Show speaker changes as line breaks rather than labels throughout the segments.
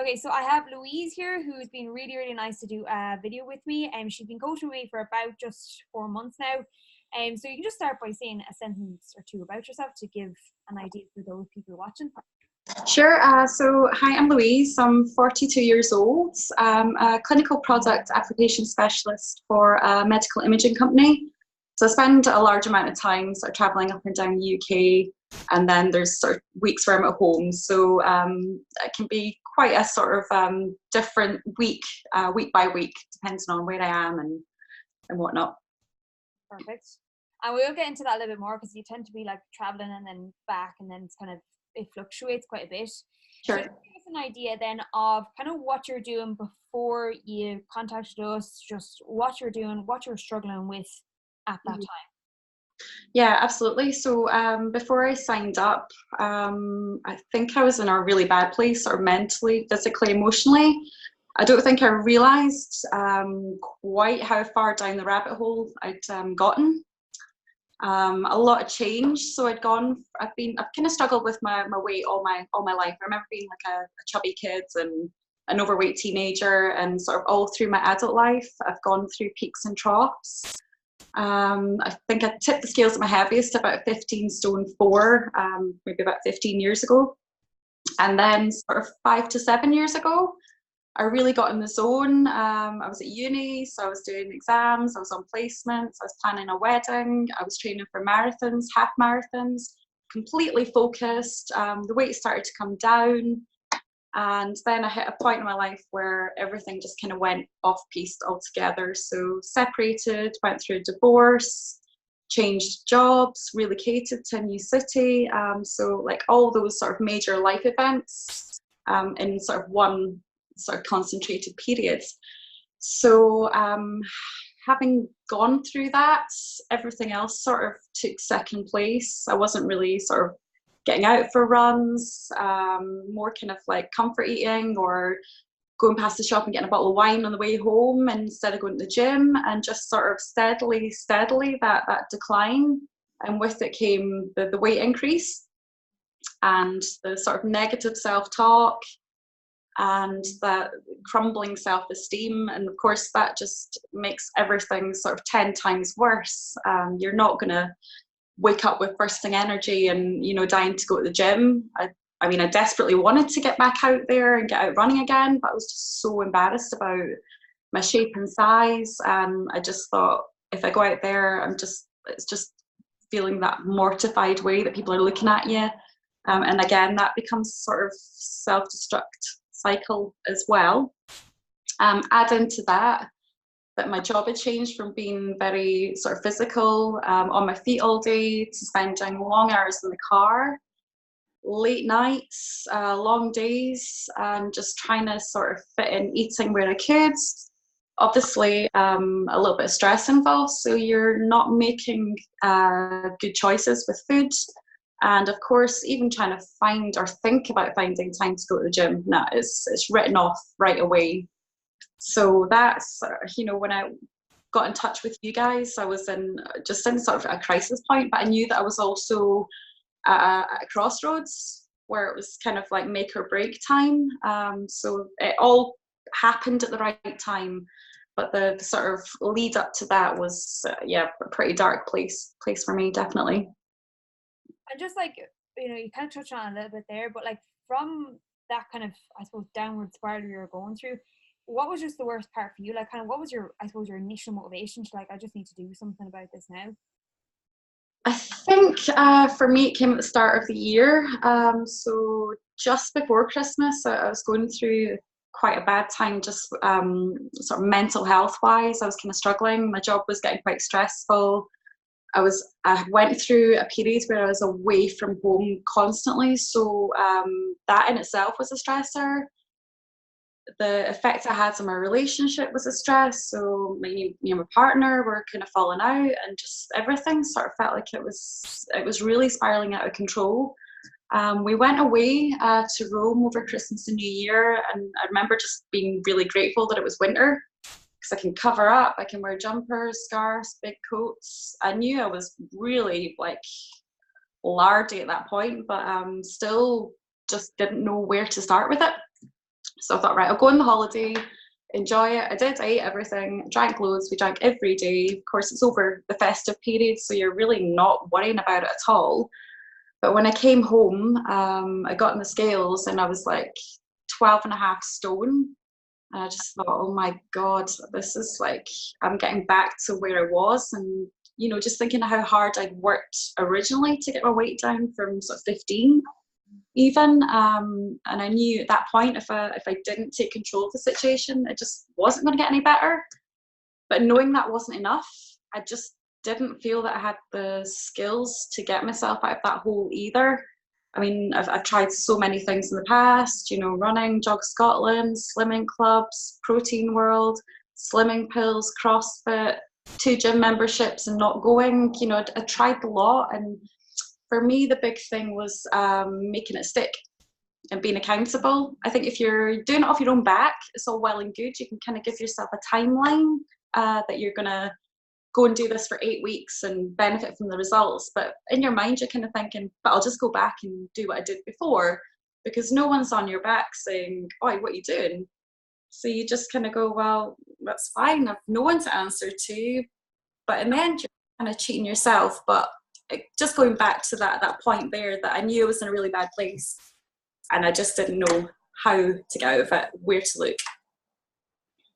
Okay, so I have Louise here who's been really, really nice to do a video with me. She's been coaching me for about just 4 months now. So you can just start by saying a sentence or two about yourself to give an idea for those people watching.
Sure. So, hi, I'm Louise. I'm 42 years old. I'm a clinical product application specialist for a medical imaging company. So I spend a large amount of time sort of traveling up and down the UK, and then there's sort of weeks where I'm at home. So it can be quite a sort of different week by week, depending on where I am and whatnot.
Perfect. And we'll get into that a little bit more because you tend to be like traveling and then back, and then it's kind of, it fluctuates quite a bit.
Sure.
So give us an idea then of kind of what you're doing before you contacted us, just what you're doing, what you're struggling with at that time.
Yeah, absolutely. So before I signed up, I think I was in a really bad place, sort of mentally, physically, emotionally. I don't think I realised quite how far down the rabbit hole I'd gotten. A lot of change. So I've kind of struggled with my weight all my life. I remember being like a chubby kid and an overweight teenager, and sort of all through my adult life, I've gone through peaks and troughs. I think I tipped the scales at my heaviest about 15 stone 4, maybe about 15 years ago. And then sort of 5 to 7 years ago, I really got in the zone. I was at uni, so I was doing exams, I was on placements, I was planning a wedding, I was training for marathons, half marathons, completely focused. The weight started to come down. And then I hit a point in my life where everything just kind of went off piste altogether. So separated, went through a divorce, changed jobs, relocated to a new city. So like all those sort of major life events in sort of one sort of concentrated period. So having gone through that, everything else sort of took second place. I wasn't really sort of getting out for runs, more kind of like comfort eating or going past the shop and getting a bottle of wine on the way home instead of going to the gym, and just sort of steadily that decline. And with it came the weight increase and the sort of negative self-talk and that crumbling self-esteem. And of course that just makes everything sort of 10 times worse. You're not going to wake up with bursting energy and, you know, dying to go to the gym. I mean, I desperately wanted to get back out there and get out running again, but I was just so embarrassed about my shape and size. I just thought, if I go out there, it's just feeling that mortified way that people are looking at you. And again, that becomes sort of self-destruct cycle as well. Add into that my job had changed from being very sort of physical, on my feet all day, to spending long hours in the car, late nights, long days, and just trying to sort of fit in eating where I could. Obviously, a little bit of stress involved, so you're not making good choices with food. And of course, even trying to find or think about finding time to go to the gym, it's written off right away. So that's, you know, when I got in touch with you guys, I was in sort of a crisis point, but I knew that I was also at a crossroads where it was kind of like make or break time. So it all happened at the right time, but the sort of lead up to that was, a pretty dark place for me, definitely.
And just like, you know, you kind of touched on it a little bit there, but like from that kind of, I suppose, downward spiral you were going through, what was just the worst part for you? Like, kind of, what was your, I suppose, your initial motivation to like, I just need to do something about this now?
I think for me, it came at the start of the year. So just before Christmas, I was going through quite a bad time, just sort of mental health wise. I was kind of struggling. My job was getting quite stressful. I went through a period where I was away from home constantly. So that in itself was a stressor. The effect I had on my relationship was a stress. So me and my partner were kind of falling out, and just everything sort of felt like it was really spiraling out of control. We went away to Rome over Christmas and New Year, and I remember just being really grateful that it was winter, because I can cover up, I can wear jumpers, scarves, big coats. I knew I was really like lardy at that point, but still just didn't know where to start with it. So I thought, right, I'll go on the holiday, enjoy it. I did, I ate everything, drank loads, we drank every day. Of course, it's over the festive period, so you're really not worrying about it at all. But when I came home, I got on the scales and I was like 12 and a half stone. And I just thought, oh my God, this is like, I'm getting back to where I was. And, you know, just thinking how hard I'd worked originally to get my weight down from sort of 15 even. And I knew at that point, if I didn't take control of the situation, it just wasn't going to get any better. But knowing that wasn't enough, I just didn't feel that I had the skills to get myself out of that hole either. I mean, I've tried so many things in the past, you know, running, Jog Scotland, slimming clubs, Protein World, slimming pills, CrossFit, 2 gym memberships and not going. You know, I tried a lot. And for me, the big thing was making it stick and being accountable. I think if you're doing it off your own back, it's all well and good. You can kind of give yourself a timeline that you're going to go and do this for 8 weeks and benefit from the results. But in your mind, you're kind of thinking, but I'll just go back and do what I did before, because no one's on your back saying, oh, what are you doing? So you just kind of go, well, that's fine. I've no one to answer to. But in the end, you're kind of cheating yourself. But just going back to that point there, that I knew I was in a really bad place and I just didn't know how to get out of it, where to look.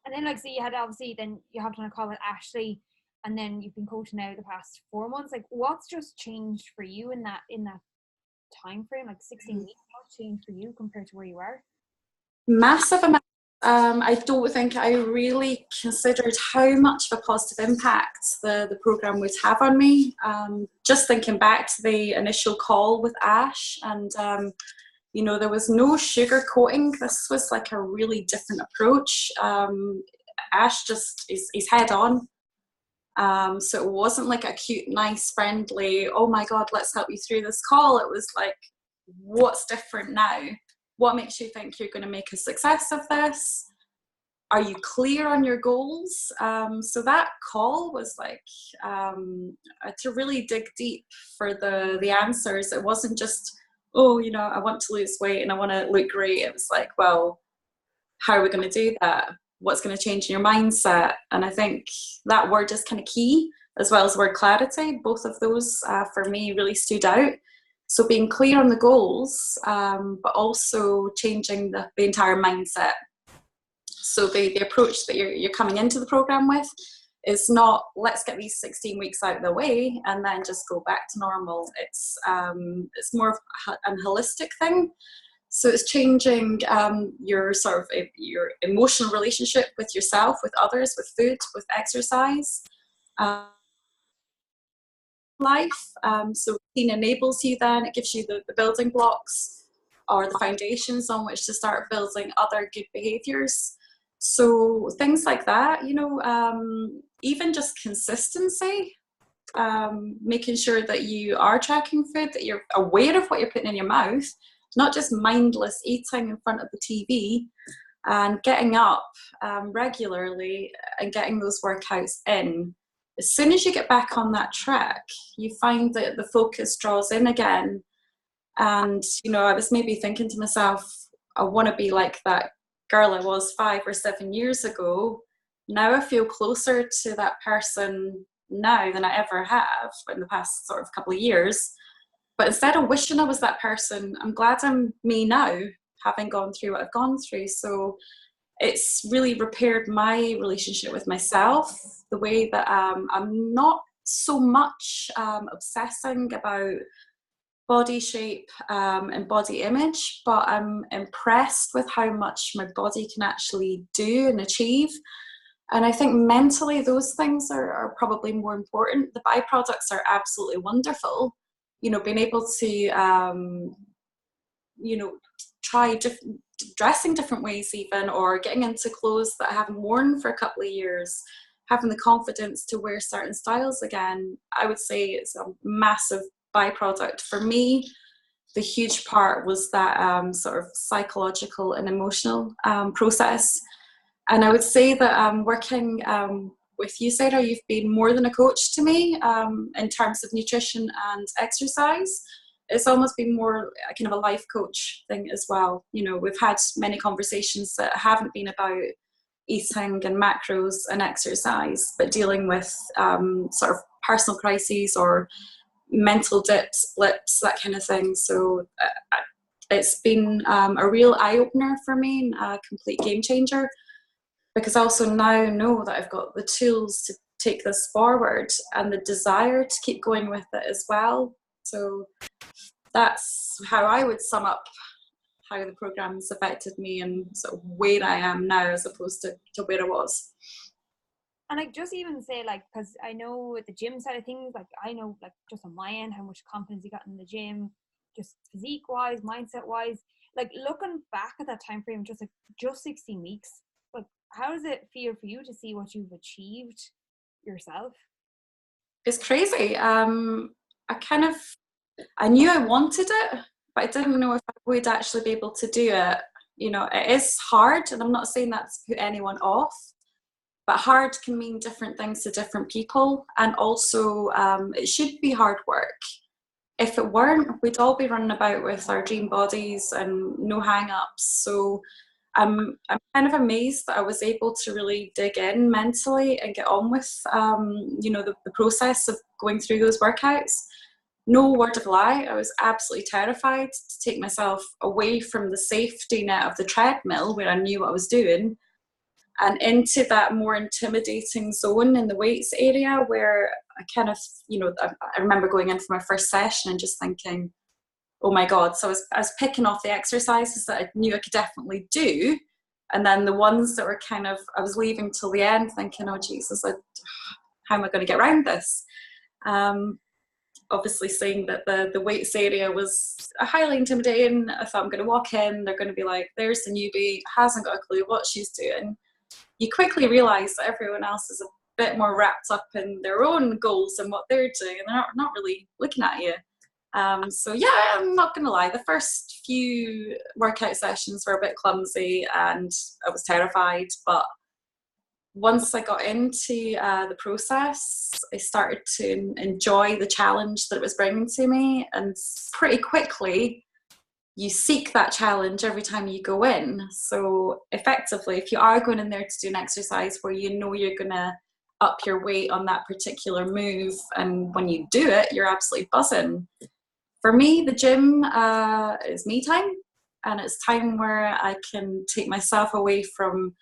And then, like, so you had obviously, then you have done a call with Ashley, and then you've been coaching now the past 4 months. Like, what's just changed for you in that time frame, like 16 weeks? What's changed for you compared to where you were?
Massive amount. I don't think I really considered how much of a positive impact the program would have on me. Just thinking back to the initial call with Ash, and you know, there was no sugar coating. This was like a really different approach. Ash just is head on. So it wasn't like a cute, nice, friendly, oh my God, let's help you through this call. It was like, what's different now? What makes you think you're going to make a success of this? Are you clear on your goals? So that call was like to really dig deep for the answers. It wasn't just, oh, you know, I want to lose weight and I want to look great. It was like, well, how are we going to do that? What's going to change in your mindset? And I think that word is kind of key, as well as word clarity. Both of those for me really stood out. So being clear on the goals, but also changing the entire mindset. So the approach that you're coming into the program with is not, let's get these 16 weeks out of the way and then just go back to normal. It's more of a holistic thing. So it's changing your sort of your emotional relationship with yourself, with others, with food, with exercise, life. So routine enables you then, it gives you the building blocks or the foundations on which to start building other good behaviours. So things like that, you know, even just consistency, making sure that you are tracking food, that you're aware of what you're putting in your mouth, not just mindless eating in front of the TV, and getting up regularly and getting those workouts in. As soon as you get back on that track, you find that the focus draws in again. And, you know, I was maybe thinking to myself, I want to be like that girl I was 5 or 7 years ago. Now I feel closer to that person now than I ever have in the past sort of couple of years. But instead of wishing I was that person, I'm glad I'm me now, having gone through what I've gone through. So it's really repaired my relationship with myself, the way that I'm not so much obsessing about body shape and body image, but I'm impressed with how much my body can actually do and achieve. And I think mentally those things are probably more important. The byproducts are absolutely wonderful. You know, being able to, you know, try dressing different ways even, or getting into clothes that I haven't worn for a couple of years, having the confidence to wear certain styles again, I would say it's a massive byproduct. For me, the huge part was that sort of psychological and emotional process. And I would say that working with you, Sarah, you've been more than a coach to me in terms of nutrition and exercise. it's almost been more kind of a life coach thing as well. You know, we've had many conversations that haven't been about eating and macros and exercise, but dealing with sort of personal crises or mental dips, blips, that kind of thing. So it's been a real eye-opener for me, a complete game changer, because I also now know that I've got the tools to take this forward and the desire to keep going with it as well. So that's how I would sum up how the program's affected me and sort of where I am now as opposed to where I was.
And like, just even say, like, because I know at the gym side of things, like I know, like, just on my end, how much confidence you got in the gym, just physique wise, mindset wise. Like, looking back at that time frame, just 16 weeks, like, how does it feel for you to see what you've achieved yourself?
It's crazy. I knew I wanted it, but I didn't know if I would actually be able to do it. You know, it is hard, and I'm not saying that to put anyone off, but hard can mean different things to different people. And also, it should be hard work. If it weren't, we'd all be running about with our dream bodies and no hang-ups. So I'm kind of amazed that I was able to really dig in mentally and get on with, the process of going through those workouts. No word of a lie, I was absolutely terrified to take myself away from the safety net of the treadmill where I knew what I was doing and into that more intimidating zone in the weights area where I kind of, I remember going in for my first session and just thinking, oh my God. So I was picking off the exercises that I knew I could definitely do. And then the ones that were kind of, I was leaving till the end thinking, oh Jesus, how am I going to get around this? Obviously seeing that the weights area was highly intimidating. I thought, I'm going to walk in, they're going to be like, there's the newbie, hasn't got a clue what she's doing. You quickly realise that everyone else is a bit more wrapped up in their own goals and what they're doing, and they're not really looking at you. So yeah, I'm not going to lie, the first few workout sessions were a bit clumsy and I was terrified, but once I got into the process, I started to enjoy the challenge that it was bringing to me, and pretty quickly you seek that challenge every time you go in. So effectively, if you are going in there to do an exercise where you know you're going to up your weight on that particular move, and when you do it, you're absolutely buzzing. For me, the gym is me time, and it's time where I can take myself away from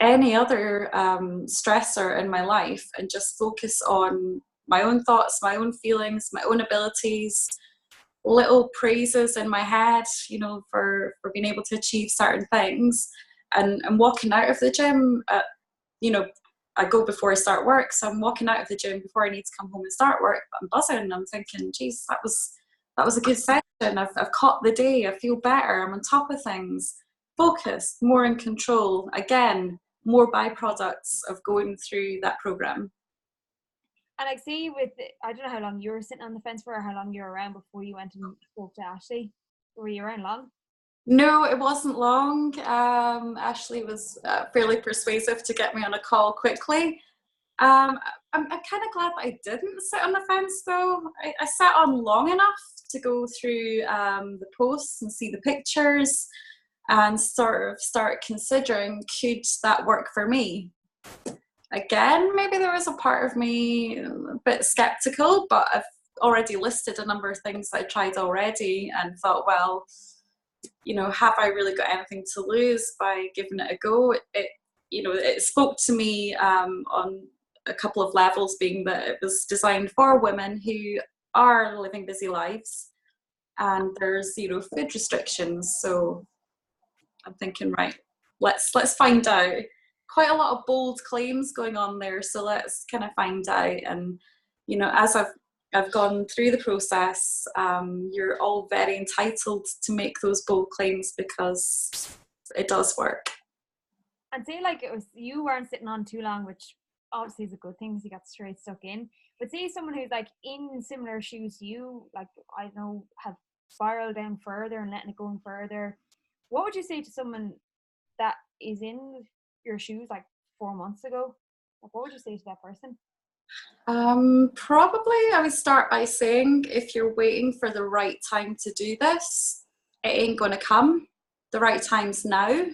any other stressor in my life and just focus on my own thoughts, my own feelings, my own abilities, little praises in my head, for being able to achieve certain things. And walking out of the gym, I go before I start work, so I'm walking out of the gym before I need to come home and start work, but I'm buzzing and I'm thinking, geez, that was a good session. I've caught the day, I feel better, I'm on top of things, focused, more in control. Again, more byproducts of going through that program.
And like, say I don't know how long you were sitting on the fence for, or how long you were around before you went and spoke to Ashley. Were you around long?
No, it wasn't long. Ashley was fairly persuasive to get me on a call quickly. I'm kind of glad that I didn't sit on the fence though. I sat on long enough to go through the posts and see the pictures and sort of start considering, could that work for me? Again, maybe there was a part of me a bit skeptical, but I've already listed a number of things that I tried already and thought, well, have I really got anything to lose by giving it a go? It spoke to me on a couple of levels, being that it was designed for women who are living busy lives and there's zero food restrictions. So I'm thinking, right, let's find out. Quite a lot of bold claims going on there, so let's kind of find out. And as I've gone through the process, you're all very entitled to make those bold claims because it does work.
And say like you weren't sitting on too long, which obviously is a good thing because you got straight stuck in. But say someone who's like in similar shoes to you, like I don't know, have spiraled down further and letting it go further. What would you say to someone that is in your shoes like 4 months ago? Like, what would you say to that person?
Probably I would start by saying if you're waiting for the right time to do this, it ain't going to come. The right time's now.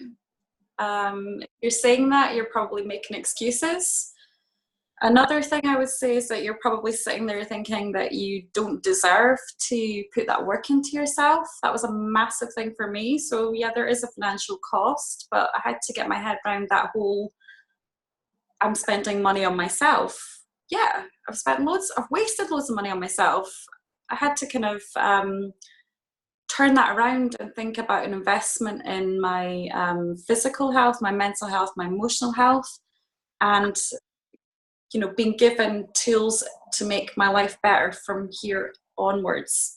If you're saying that, you're probably making excuses. Another thing I would say is that you're probably sitting there thinking that you don't deserve to put that work into yourself. That was a massive thing for me. So yeah, there is a financial cost, but I had to get my head around that whole I'm spending money on myself. Yeah, I've wasted loads of money on myself. I had to kind of turn that around and think about an investment in my physical health, my mental health, my emotional health, and being given tools to make my life better from here onwards.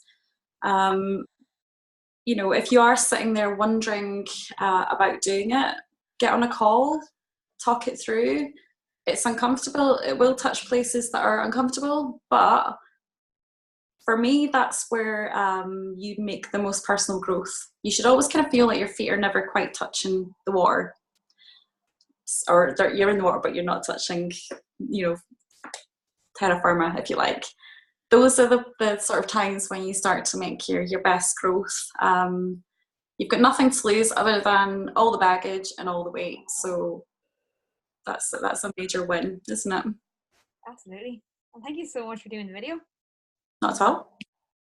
If you are sitting there wondering about doing it, get on a call, talk it through. It's uncomfortable. It will touch places that are uncomfortable, but for me, that's where you make the most personal growth. You should always kind of feel like your feet are never quite touching the water, or you're in the water, but you're not touching, terra firma, if you like. Those are the sort of times when you start to make your best growth. You've got nothing to lose other than all the baggage and all the weight. So that's a major win, isn't it?
Absolutely. Well, thank you so much for doing the video.
Not at all.